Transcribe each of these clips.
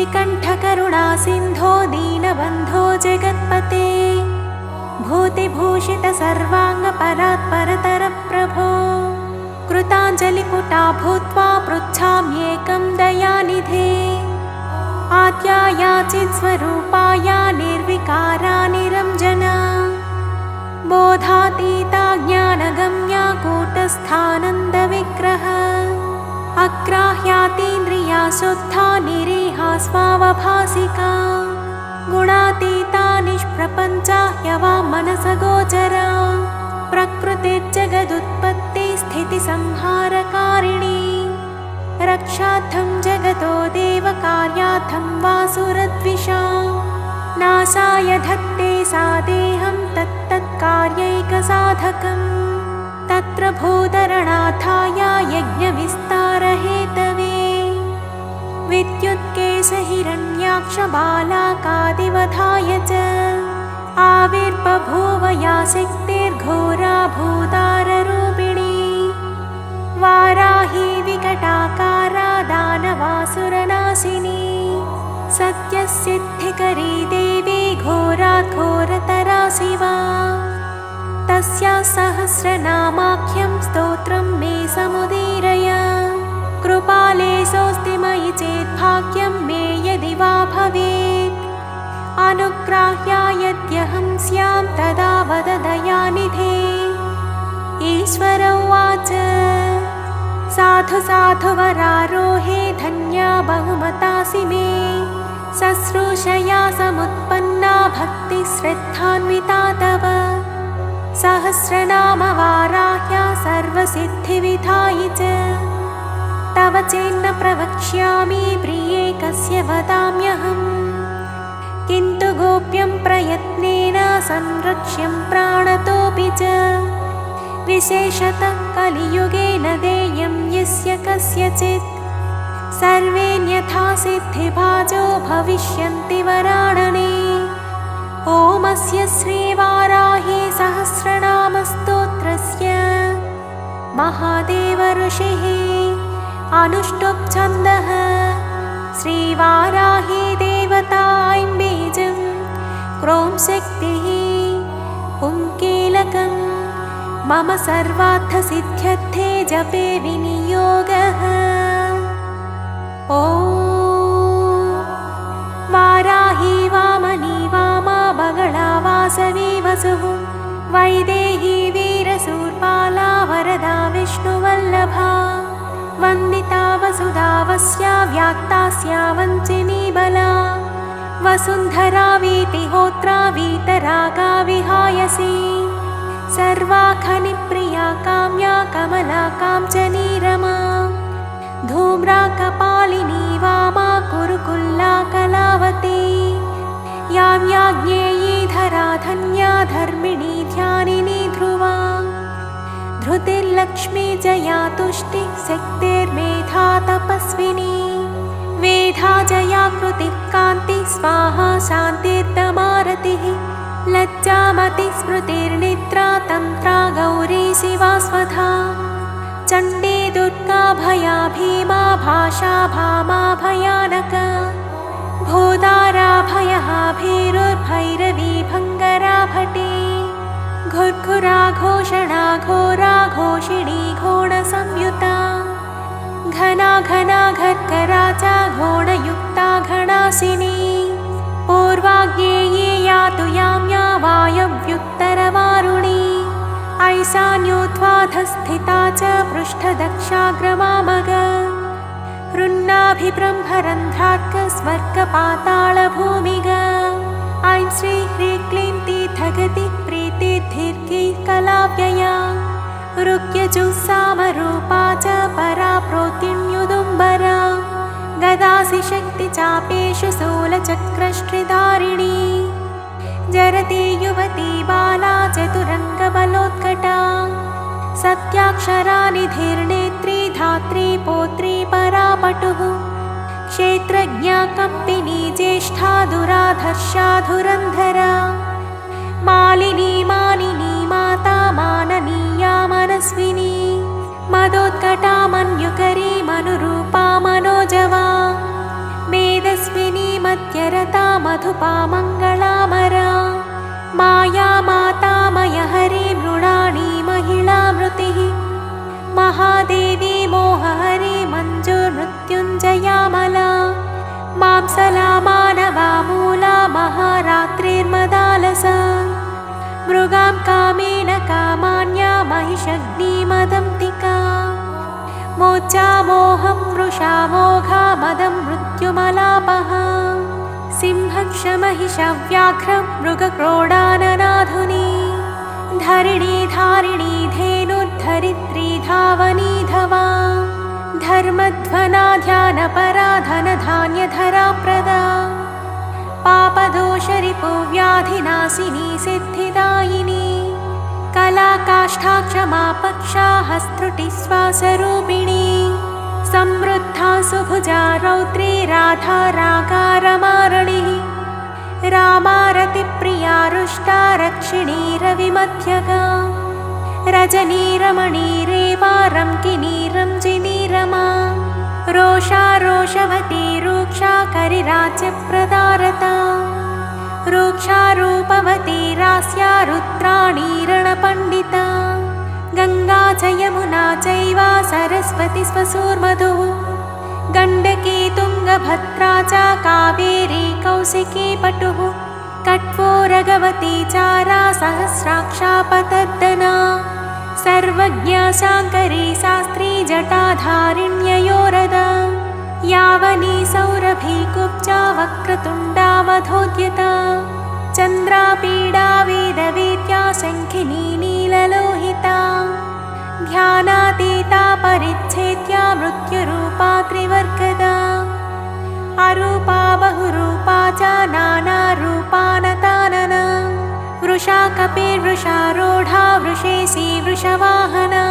श्रीकण्ठकरुणा सिन्धो दीनबन्धो जगत्पते भूतिभूषित सर्वाङ्ग परात्परतर प्रभो कृताञ्जलिपुटा भूत्वा पृच्छाम्येकं दयानिधे आद्यायाचित् स्वरूपाया निर्विकारा निरञ्जना बोधातीता ज्ञानगम्या कूटस्थानन्दविग्रह अग्राह्यातीन्द्रिया शुद्धा निरीहा स्वावभासिका गुणातीता निष्प्रपञ्चा ह्यवा मनसगोचरा प्रकृतिर्जगदुत्पत्ति स्थितिसंहारकारिणी रक्षार्थं जगतो देवकार्यार्थं वासुरद्विषा नाशाय धत्ते सा देहं तत्तत्कार्यैकसाधकम् तत्र भूतरणार्थाय यज्ञविस्तारहेतवे विद्युत्केशहिरण्याक्षबालाकादिवधाय च आविर्बभूव या शक्तिर्घोरा भूताररूपिणी वाराही विकटाकारा दानवासुरनाशिनी सत्यसिद्धिकरी देवी घोराघोरतरा शिवा तस्याः सहस्रनामाख्यं स्तोत्रं मे समुदीरय कृपालेशोऽस्ति मयि चेद्भाग्यं मे यदि वा भवेत् अनुग्राह्या यद्यहं स्यां तदा वद दयानिधे ईश्वर उवाच साधु साधु वरारोहे धन्या बहुमतासि मे शुश्रूषया समुत्पन्ना भक्तिश्रद्धान्विता तव सहस्रनाम वाराह्या सर्वसिद्धिविधायि च तव चेन्न प्रवक्ष्यामि प्रिये कस्य वदाम्यहम् किन्तु गोप्यं प्रयत्नेन संरक्ष्यं प्राणतोऽपि च विशेषतः कलियुगे न देयं यस्य कस्यचित् सर्वेऽन्यथा सिद्धिभाजो भविष्यन्ति वराणने ओमस्य श्रीवाराही सहस्रनामस्तोत्रस्य महादेव ऋषिः अनुष्टुप् छन्दः श्रीवाराही देवता ऐं बीजं क्रों शक्तिः हुं कीलकम् मम सर्वार्थसिद्ध्यर्थे जपे विनियोगः ॐ वाराही वामनी वामा बगला वासवी वसुः वैदेही वीरशूर्पाला वरदा विष्णुवल्लभा वन्दिता वसुधा वस्या व्याक्तास्या वञ्चिनी बला वसुन्धरा वीतिहोत्रा वीतरागा विहायसी सर्वाखनिप्रिया काम्या कमला काञ्चनी रमा धूम्रा कपालिनी वामा कुरुकुल्ला कलावती यां याज्ञेयी धरा धन्या धर्मिणी ध्यानिनी ध्रुवा धृतिर्लक्ष्मी जया तुष्टिः शक्तिर्मेधा तपस्विनी मेधा जया कृतिः कान्तिः स्वाहा शान्तिर्दमारतिः लज्जामति स्मृतिर्निद्रा तन्त्रा गौरी शिवा स्वधा चण्डी दुर्गा भया भीमा भाषा भामा भयानका भूदारा भयः भीरुर्भैरवी भङ्गरा भटी घुर्घुरा घोषणा घोरा घोषिणी घोणसंयुता घना घना घर्करा च घोणयुक्ता घणासिनी पूर्वाग्नेये यातु याम्या वायव्युत्तरवारुणी ऐशान्योद्वाधस्थिता च पृष्ठदक्षाग्रमामग हृन्नाभिब्रह्मरन्ध्रार्कस्वर्गपातालभूमिग ऐं श्री ह्रीं क्लीं तीर्थगतिः प्रीतिर्दीर्घैः कलाव्यया रुक्यजुस्सामरूपा च परा प्रोतिण्युदुम्बरा गदासि शक्तिचापेषु शूलचक्रश्रिधारिणी जरति युवती बाला चतुरङ्गबलोत्कटा सत्याक्षरा निधिर्नेत्री धात्री पौत्री परापटुः क्षेत्रज्ञा कम्पिनी ज्येष्ठा दुराधर्षा धुरन्धरा मालिनी मानिनी माता माननीया मनस्विनी मदोत्कटा मन्युकरी मनुरूपा मनोजवा मेदस्विनी नृत्यरता मधुपा मङ्गलामरा माया मातामयहरी मृणाली महिलामृतिः महादेवी मोहहरी मञ्जुर्मृत्युञ्जयामला मांसला मानवा मूला महारात्रिर्मदालसा मृगां कामेन कामान्या महिषग्निमदन्तिका मोचा मोहं वृषा मोघा मदं मृत्युमलापहा सिंहक्षमहिषव्याघ्रं मृगक्रोडाननाधुनी धरिणी धारिणी धेनुर्धरित्री धावनी धवा धर्मध्वना ध्यानपरा धनधान्यधरा प्रदा पापदोषरिपुव्याधिनाशिनी सिद्धिदायिनी कलाकाष्ठा क्षमा पक्षा हस्त्रुटिस्वासरूपिणी समृद्धा सुभुजा रौद्री राधा रागारमारणिः रामारतिप्रिया रुष्टा रक्षिणी रविमध्यगा रजनीरमणी रेवा रङ्किनी रञ्जिनी रमा रोषा रोषवती रूक्षा करिराज्यप्रदारता रूक्षा रूपवती रास्या रुद्राणी रणपण्डिता गङ्गा च यमुना चैव सरस्वती स्वसूर्मधुः गण्डकी तुङ्गभद्रा च कावेरी कौशिकी पटुः कट्वोरगवती चारा सहस्राक्षा पतद्दना सर्वज्ञा शाङ्करी शास्त्री जटाधारिण्ययोरदा यावनी सौरभी कुब्जा वक्रतुण्डा वधोद्यता चन्द्रापीडा वेदवेद्या शङ्खिनी नीललोहिता ध्यानातीता परिच्छेद्या मृत्युरूपा त्रिवर्गदा अरूपा बहुरूपा च नानारूपा नतानना वृषा कपिर्वृषारूढा वृषेशी वृषवाहना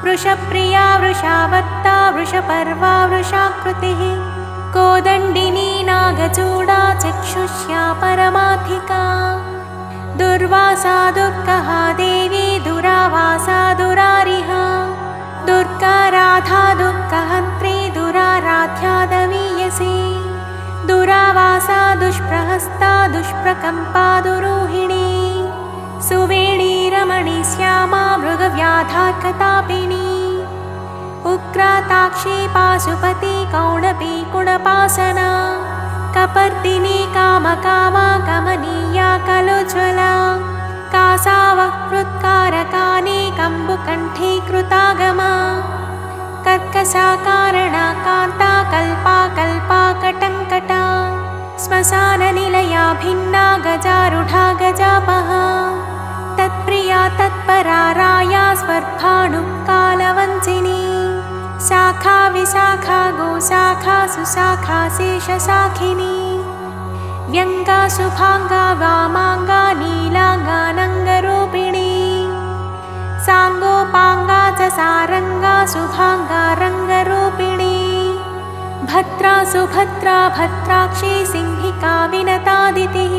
वृषप्रिया वृषावत्ता वृषपर्वा वृषाकृतिः कोदण्डिनी नागचूडा चक्षुष्या परमाधिका दुर्वासा दुर्गहा देवी दुरावासा दुरारिहा दुर्गा राधा दुर्गहन्त्री दुराराध्या दवीयसी दुरावासा दुष्प्रहस्ता दुष्प्रकम्पा दुरूहिणी सुवेणी रमणी श्यामा मृगव्याधार्कतापिनी उग्राताक्षी पाशुपति कौणपी कुणपासना कपर्दिनी कामकामा कमनीया कलोज्ज्वला कासावकृत्कारकानि कम्बुकण्ठी कृतागमा कर्कशा कारणा कान्ता कल्पा कल्पा कटङ्कटा श्मशाननिलया भिन्ना गजारूढा गजापहा तत्प्रिया तत्परा राया स्वर्भाणुकालवञ्चिनी शाखा विशाखा गोशाखा सुशाखा शेषशाखिनी व्यङ्गा शुभाङ्गा वामाङ्गा नीलाङ्गानङ्गरूपिणी साङ्गोपाङ्गा च सारङ्गा शुभाङ्गा रङ्गरूपिणी भद्रा सुभद्रा भद्राक्षी सिंहिका विनतादितिः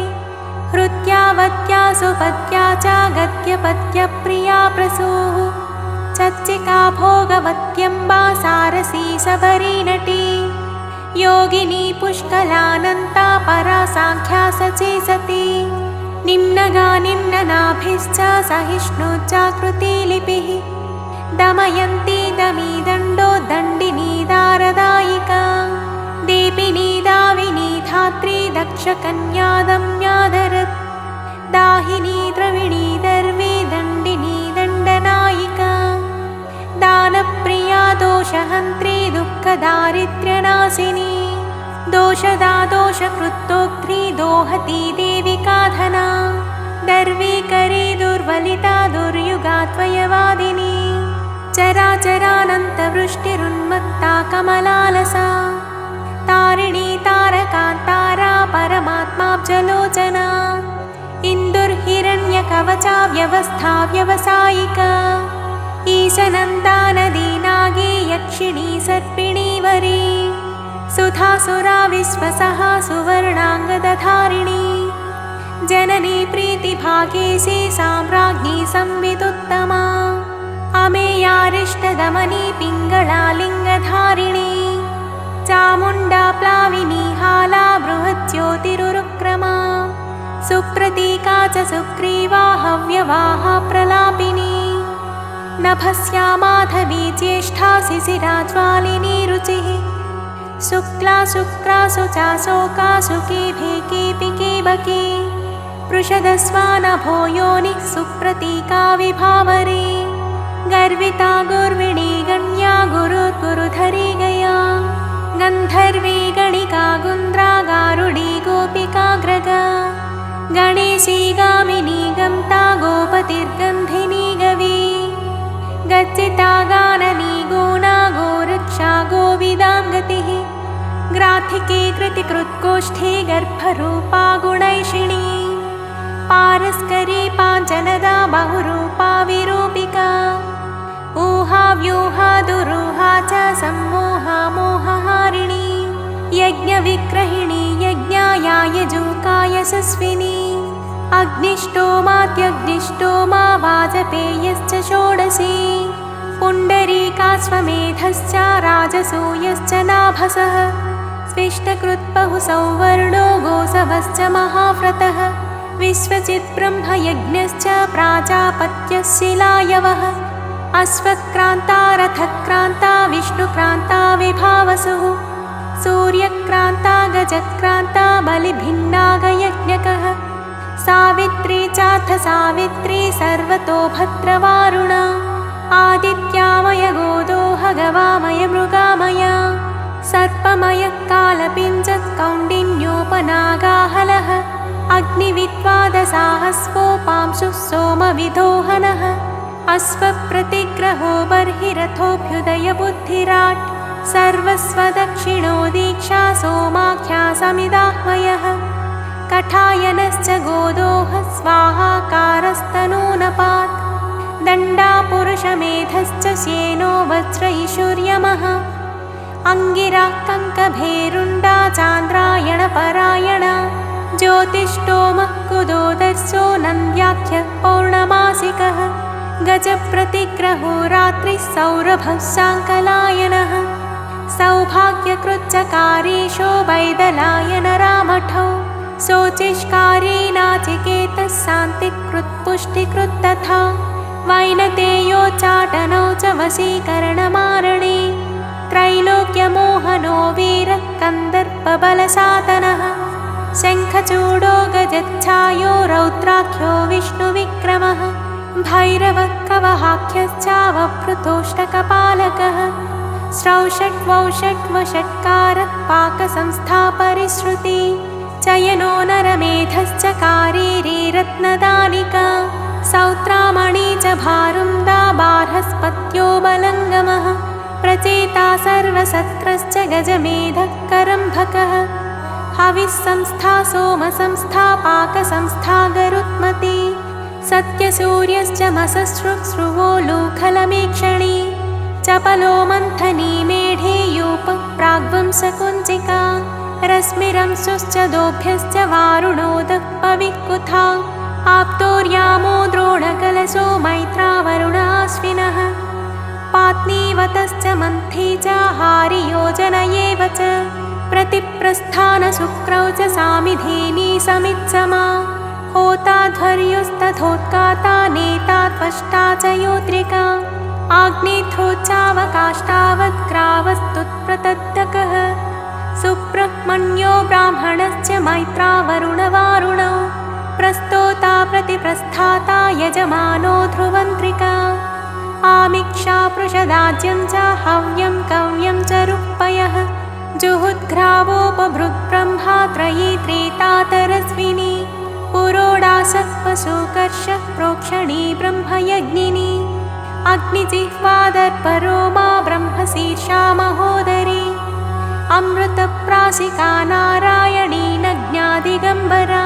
हृत्यावत्या सुपद्या च गद्यपद्यप्रिया प्रसूः चच्चिका भोगवत्यम्बा सारसी सबरी नटी योगिनी पुष्कलानन्ता परा साङ्ख्या सची सती निम्नगा निम्ननाभिश्च सहिष्णुजाकृतिलिपिः दमयन्ती दमीदण्डो दण्डिनी दारदायिका दीपिनी दाविनी धात्री दक्षकन्या दम्याधरत् दाहिनी द्रविणी दर्वी दण्डिनी दण्डनायिका दानप्रिया दोषहन्त्री दुःखदारिद्र्यनाशिनी दोषदा दोषकृत्तोक्त्री दोहती देविका धना दर्वीकरी दुर्वलिता दुर्युगा त्वयवादिनी चराचरानन्तवृष्टिरुन्मत्ता कमलालसा तारिणी तारकान्तारा परमात्माब्जलोचना इन्दुर्हिरण्यकवचा व्यवस्था व्यवसायिका ईशनन्दा नदी नागी यक्षिणी सर्पिणी वरी सुधासुरा विश्वसहा सुवर्णाङ्गदधारिणी जननी प्रीतिभागेशी साम्राज्ञी संविदुत्तमा अमेयारिष्टदमनी पिङ्गळा लिङ्गधारिणी चामुण्डा प्लाविनी हाला बृहज्योतिरुरुक्रमा सुप्रतीका च सुग्रीवा हव्यवाहा प्रलापिनी नभस्या माधवी ज्येष्ठा शिशिराज्वालिनी रुचिः शुक्ला शुक्रासु चाशोकासु केभे केपि केबकी पृषदस्वानभो योनिः सुप्रतीका विभावरी गर्विता गुर्विणी गण्या गुरुर्गुरुधरी गया गन्धर्वी गणिका गुन्द्रा गारुडी गोपिका ग्रगा गणेशी गामिनी गम्ता गोपतिर्गन्धिनी गवी गच्चिता गाननी गोना गोरक्षा गोविदां गतिः ग्राथिके कृतिकृत्कोष्ठी गर्भरूपा गुणैषिणी पारस्करी पाञ्चनदा बहुरूपा विरूपिका ऊहा व्यूहा दुरूहा च सम्मोहा मोहहारिणी यज्ञविग्रहिणी यज्ञाया यजूका यशस्विनी अग्निष्टोमात्यग्निष्टोमा वाजपेयश्च षोडशी पुण्डरीकाश्वमेधश्च राजसूयश्च नाभसः स्विष्टकृत्बहुसौवर्णो गोसवश्च महाव्रतः विश्वचिद्ब्रह्मयज्ञश्च प्राजापत्यशिलायवः अश्वक्रान्ता रथक्रान्ता विष्णुक्रान्ता विभावसुः सूर्यक्रान्ता गजक्रान्ता बलिभिन्नागयज्ञकः सावित्री चाथ सावित्री सर्वतो भद्रवारुणा आदित्यामय गोदोह गवामय मृगामया सर्पमयः कालपिञ्जः कौण्डिन्योपनागाहलः अग्निविद्वादसाहस्वोपांशुः सोमविदोहनः अश्वप्रतिग्रहो बर्हिरथोऽभ्युदयबुद्धिराट् सर्वस्वदक्षिणो दीक्षा सोमाख्या समिदाह्वयः कठायनश्च गोदोहः स्वाहाकारस्तनूनपात् दण्डा पुरुषमेधश्च श्येनो वज्र ईशुर्यमः अङ्गिरा कङ्कभेरुण्डा चान्द्रायणपरायणा ज्योतिष्टोमः कुदोदर्शो नन्द्याख्यः पौर्णमासिकः गजप्रतिग्रहो रात्रिः सौरभः शाङ्कलायनः सौभाग्यकृच्चकारीशो वैदलायनरामठौ शोचिष्कारी नाचिकेतः शान्तिकृत्पुष्टिकृत् तथा वैनतेयोच्चाटनौ च वशीकरणमारणे त्रैलोक्यमोहनो वीरः कन्दर्पबलसातनः शङ्खचूडो गजच्छायो रौद्राख्यो विष्णुविक्रमः भैरवः कवहाख्यश्चावभृतोष्टकपालकः श्रौषट्वौषट्वषट्कारः पाकसंस्थापरिश्रुति चयनो नरमेधश्च कारीरी रत्नदानिका सौत्रामणि च भारुन्दा बार्हस्पत्यो बलङ्गमः प्रचेता सर्वसत्रश्च गजमेधः करम्भकः हविस्संस्था सोमसंस्था पाकसंस्था गरुत्मती सत्यसूर्यश्च मससृक्स्रुवो लूखलमीक्षणी चपलो मन्थनी मेढेयूपः प्राग्वंसकुञ्चिका रश्मिरंशुश्च दोभ्यश्च वारुणोदः पविक्कुथा आप्तोर्यामो द्रोणकलशो मैत्रावरुणाश्विनः पात्नीवतश्च मन्थी च हारियोजनयेव च प्रतिप्रस्थानशुक्रौ च सामिधेनी समित्समा होताध्वर्युस्तथोत्काता नेता त्वष्टा च योत्रिका आग्नेथ्रोच्चावकाष्टावद्ग्रावस्तुत्प्रतद्धकः सुब्रह्मण्यो ब्राह्मणश्च मैत्रावरुणवारुणौ प्रस्तोता प्रतिप्रस्थाता यजमानो ध्रुवन्त्रिका आमिक्षा पृषदाज्यं च हव्यं कव्यं च रुक्पयः जुहुद्घ्रावोपभृद्ब्रह्मा त्रयी त्रेतातरस्विनी पुरोडासः पशुकर्षः प्रोक्षणी ब्रह्मयज्ञिनी अग्निजिह्वादर्परोमा ब्रह्मशीर्षा महोदरी अमृतप्राशिका नारायणी नज्ञादिगम्बरा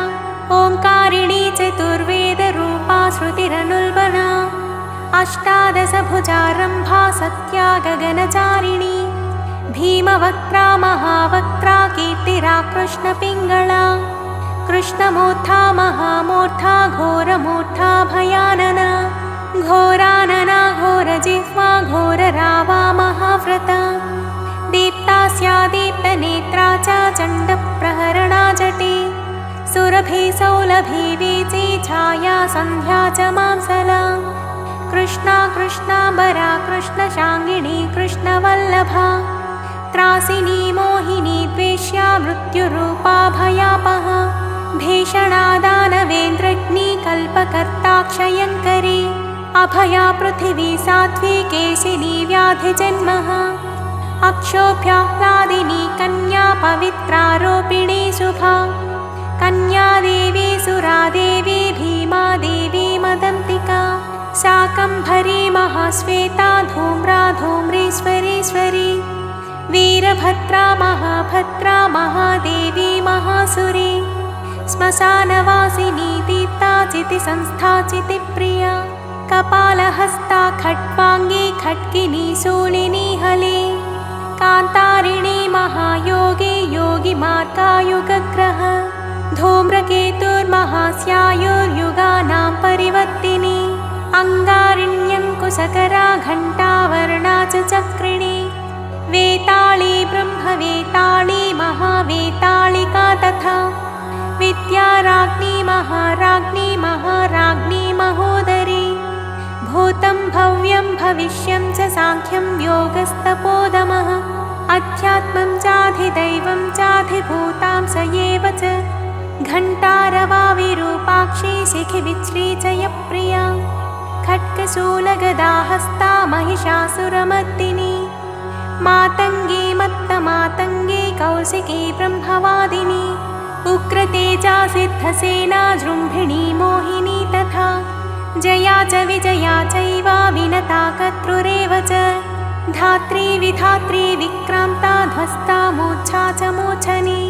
ओङ्कारिणी चतुर्वेदरूपा श्रुतिरनुल्बना अष्टादशभुजारम्भा सत्या गगनचारिणी भीमवक्त्रा महावक्त्रा कीर्तिरा कृष्णपिङ्गळा कृष्णमूर्धा महामूर्धा घोरमूर्धा भयानना घोरानना घोरजिह्वा घोररावा महाव्रता दीप्तास्या दीप्ता दुर्लभे सौलभे वेचे छाया सन्ध्या च मांसला कृष्णा कृष्णाम्बरा कृष्णशाङ्गिनी कृष्णवल्लभा त्रासिनी मोहिनी द्वेष्या मृत्युरूपा भयापहा भीषणा दानवेन्द्रग्नी कल्पकर्ता क्षयङ्करी अभया पृथिवी साध्वी केशिनी व्याधिजन्मः अक्षोभ्याह्लादिनी कन्या पवित्रारोपिणी शुभा कन्या देवी सुरादेवी भीमा देवी मदन्तिका शाकम्भरी महाश्वेता धूम्रा धूम्रेश्वरीश्वरी वीरभद्रा महाभद्रा महादेवी महासुरी श्मशानवासिनी दीप्ता चितिसंस्था चितिप्रिया कपालहस्ता खट्वाङ्गी खड्गिनी शूलिनी हले कान्तारिणी महायोगी योगिमार्गायुगग्रह धूम्रकेतुर्महास्यायुर्युगानां परिवर्तिनी अङ्गारिण्यङ्कुशकरा घण्टावर्णा च चक्रिणी वेताळी ब्रह्मवेताळी महावेताళिका तथा विद्याराज्ञी महाराज्ञी महाराज्ञी महोदरी भूतं भव्यं भविष्यं च साङ्ख्यं योगस्तपोदमः अध्यात्मं चाधिदैवं चाधिभूतां स एव च घण्टारवाविरूपाक्षी शिखिविश्रीचयप्रिया खड्गशूलगदाहस्ता महिषासुरमर्दिनी मातङ्गी मत्तमातङ्गी कौशिकी ब्रह्मवादिनी उग्रतेजा सिद्धसेना जृम्भिणी मोहिनी तथा जया च विजया चैव विनता कर्तृरेव च धात्री विधात्री विक्रान्ता ध्वस्ता मोक्षा च मोचनी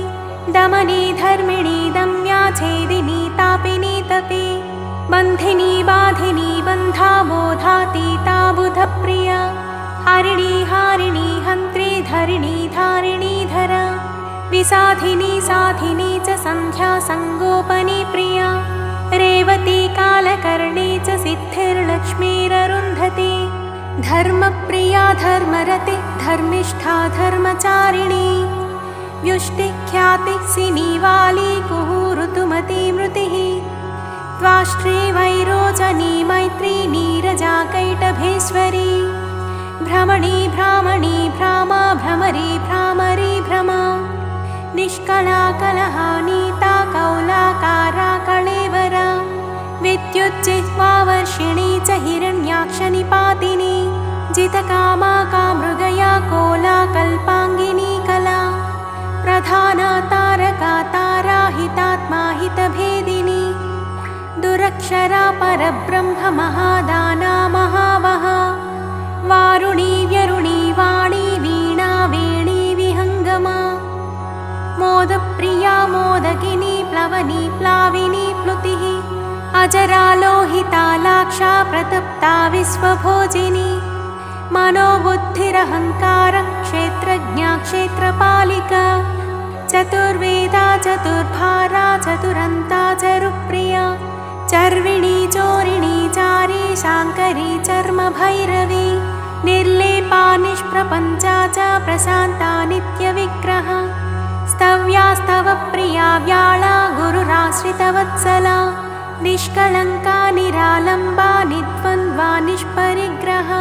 दमनी धर्मिणी दम्या छेदिनी तापिनी तपी बन्धिनी बाधिनी बन्धा बोधातीता बुधप्रिया हरिणी हारिणी हन्त्री धरिणी धारिणी धरा विसाधिनी साधिनी च सन्ध्या संगोपनी प्रिया रेवती कालकर्णी च सिद्धिर्लक्ष्मीररुन्धती धर्मप्रिया धर्मरति धर्मिष्ठा धर्मचारिणी व्युष्टिख्याति सिनीवाली कुहूऋतुमती मृतिः त्वाष्ट्री वैरोचनी मैत्री नीरजा कैटभेश्वरी भ्रमणी भ्रामणी भ्रामा भ्रमरी भ्रामरी भ्रमा निष्कला कलहानीता कौलाकारा कळेवरा विद्युज्जिह्वावर्षिणी च हिरण्याक्षनिपातिनी जितकामा कामृगया कोला कल्पाङ्गिनी कला प्रधाना तारका तारा हितात्मा हितभेदिनी दुरक्षरा परब्रह्म महादाना महावहा वारुणी व्यरुणी वाणी वीणा वेणी विहङ्गमा मोदप्रिया मोदकिनी प्लवनी प्लाविनी प्लुतिः अजरा लोहिता लाक्षा प्रतप्ता विश्वभोजिनी मनोबुद्धिरहङ्कार क्षेत्रज्ञा क्षेत्रपालिका चतुर्वेदा चतुर्भारा चतुरन्ता चरुप्रिया चर्विणी चोरिणी चारी शाङ्करी चर्मभैरवी निर्लेपा निष्प्रपञ्चा च प्रशान्ता नित्यविग्रह स्तव्यास्तवप्रिया व्याळा गुरुराश्रितवत्सला निष्कलङ्का निरालम्बा निद्वन्द्वा निष्परिग्रह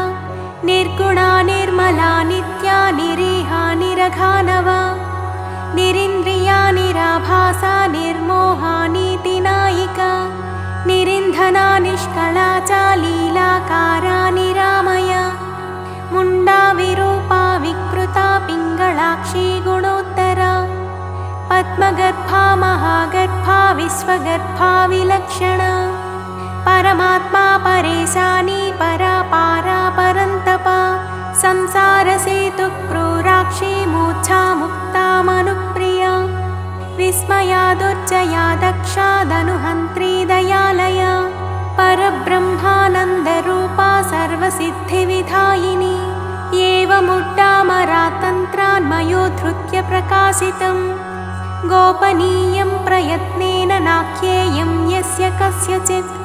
निर्गुणा निर्मला नित्या निरीहा निरघानवा निरिन्द्रिया निराभासा निर्मोहा नीतिनायिका निरिन्धना निष्कला च लीलाकारा निरामया मुण्डा विरूपा विकृता पिङ्गळाक्षी गुणोत्तरा पद्मगर्भा महागर्भा विश्वगर्भा विलक्षणा परमात्मा परेशानी परापारा परन्तपा संसारसेतुक्रूराक्षी मूर्छा मुक्ता मनुप्रिया विस्मया दुर्जया दक्षा दनुहन्त्री दयालया परब्रह्मानन्दरूपा सर्वसिद्धिविधायिनी एवमुड्डामरातन्त्रान्मयोद्धृत्य प्रकाशितम् गोपनीयं प्रयत्नेन नाख्येयं यस्य कस्यचित्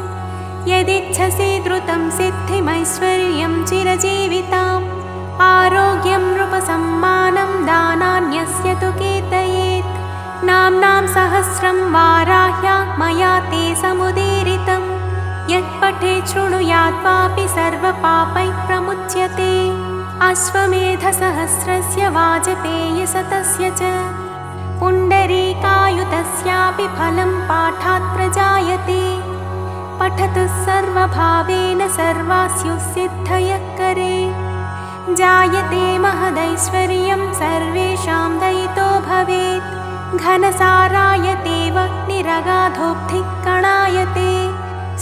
यदिच्छसि द्रुतं सिद्धिमैश्वर्यं चिरजीविताम् आरोग्यं नृपसम्मानं दानान्यस्य तु कीर्तयेत् नाम्नां सहस्रं वाराह्या मया ते समुदीरितं यत्पठेत् शृणुयाद्वापि सर्वपापैः प्रमुच्यते अश्वमेधसहस्रस्य वाजपेयशतस्य च पुण्डरीकायुतस्यापि फलं पाठात् प्रजायते पठतु सर्वभावेन सर्वास्युः सिद्धयः करे जायते महदैश्वर्यं सर्वेषां दयितो भवेत् घनसारायते वह्निरगाधोऽग्निः कणायते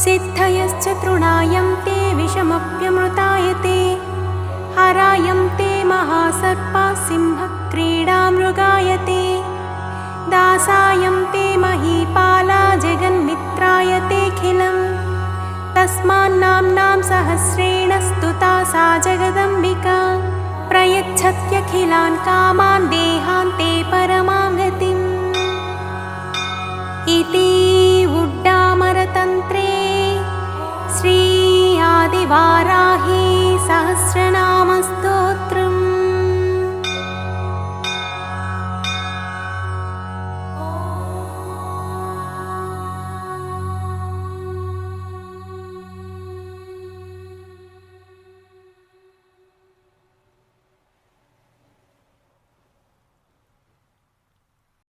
सिद्धयश्च तृणायं ते विषमप्यमृतायते हरायं ते महासर्पाः सिंहक्रीडा मृगायते दासायं ते महीपाला जगन्मित्रायतेऽखिलम् तस्मान्नाम्नां सहस्रेण स्तुता सा जगदम्बिका प्रयच्छत्यखिलान् कामान् देहान् ते परमां गतिम् इति उड्डामरतन्त्रे श्री आदिवाराहे